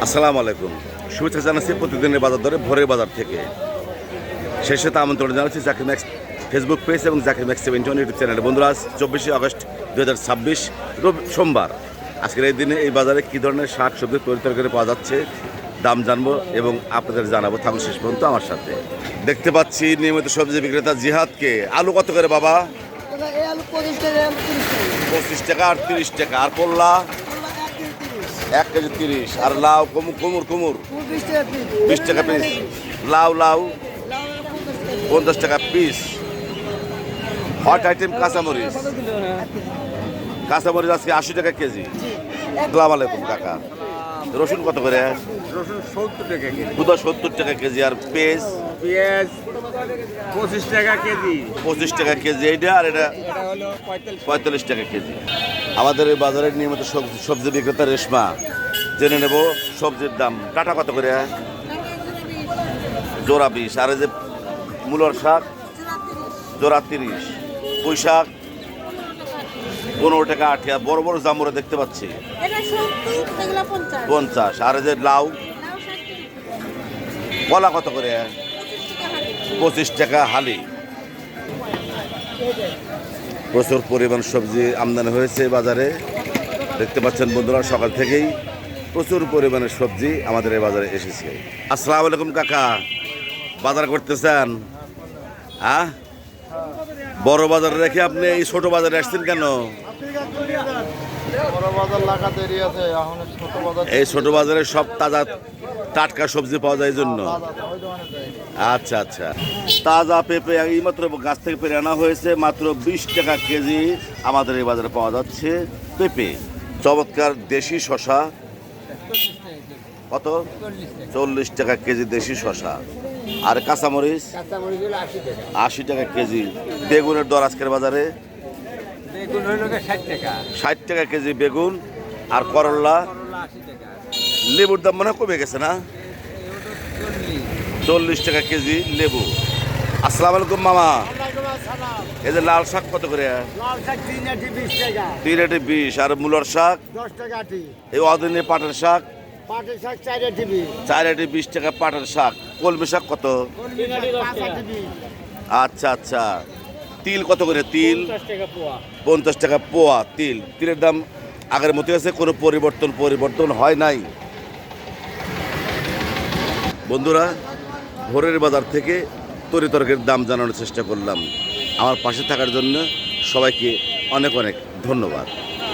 আসসালামু আলাইকুম। শুভেচ্ছা জানাচ্ছি প্রতিদিনের বাজার দরে ভোরের বাজার থেকে। শেষে তা আমন্ত্রণ জানাচ্ছি জাকির ম্যাক্স ফেসবুক পেজ এবং জাকির ম্যাক্স 71 ইউটিউব চ্যানেলে। বন্ধুরা, আজ 24শে আগস্ট 2026 সোমবার। আজকের এই দিনে এই বাজারে কী ধরনের শাক সবজি তরকারি পাওয়া যাচ্ছে দাম জানবো এবং আপনাদের জানাবো। থাকুন শেষ পর্যন্ত আমার সাথে। দেখতে পাচ্ছি নিয়মিত সবজি বিক্রেতা জিহাদকে। আলু কত করে বাবা? 25 টাকা আর 30 টাকা। আর করলা 1 কেজি 30। আর লাউ কুমুর 20 টাকা পিস। লাউ 50 টাকা পিস। হট আইটেম কাঁচামরিচ আজকে 80 টাকা কেজি। আসসালামু আলাইকুম কাকা। রসুন কত করে? রসুন 70 টাকা কেজি। খুদা 70 টাকা কেজি। আর পেঁয়াজ 25 টাকা কেজি। 25 টাকা কেজি। এইটা আর এটা হলো 45 টাকা কেজি। আমাদের এই বাজারের নিয়মিত সবজি বিক্রেতা রেশমা, জেনে নেব সবজির দাম। টাটা কত করে? জোড়া 20। আর এই যে মূলর শাক জোড়া 30। পুঁই শাক 15 টাকা 8। আর বড় বড় জামুরা দেখতে পাচ্ছি 50। আর এই যে লাউ কলা কত করে? 25 টাকা হালি। প্রচুর পরিমাণ সবজি আমদানি হয়েছে বাজারে। দেখতে পাচ্ছেন বন্ধুরা, সকাল থেকেই প্রচুর পরিমাণের সবজি আমাদের এই বাজারে এসেছে। আসসালামু আলাইকুম কাকা। বাজার করতেছেন? হ্যাঁ, বড় বাজারে রেখে আপনি এই ছোট বাজারে আসছেন কেন? এই ছোট বাজারে সব তাজা টাটকা সবজি পাওয়া যায় এই জন্য। আচ্ছা আচ্ছা। তাজা পেঁপে এই মাত্র গাছ থেকে পেরে আনা হয়েছে, মাত্র 20 টাকা কেজি আমাদের এই বাজারে পাওয়া যাচ্ছে পেঁপে। চমৎকার দেশি শশা কত? 40 টাকা কেজি দেশি শশা। আর কাঁচামরিচ 80 টাকা কেজি। বেগুনের দর আজকের বাজারে 60 টাকা কেজি বেগুন। আর করলা, লেবুর দাম মনে হয় কমে গেছে না? 40 টাকা কেজি লেবু। আসসালামু আলাইকুম মামা। এই যে লাল শাক কত করে? 3 20। আর মূলর শাক 10 টাকা। এই অদিনে পাটের শাক 4 20 টাকা পাটের শাক। কলমি শাক কত? আচ্ছা আচ্ছা। তিল কত করে? তিল 50 টাকা পোয়া। তিলের দাম আগের মতো আছে, কোনো পরিবর্তন হয় নাই। বন্ধুরা, ভোরের বাজার থেকে তরিতরকারির দাম জানানোর চেষ্টা করলাম। আমার পাশে থাকার জন্য সবাইকে অনেক অনেক ধন্যবাদ।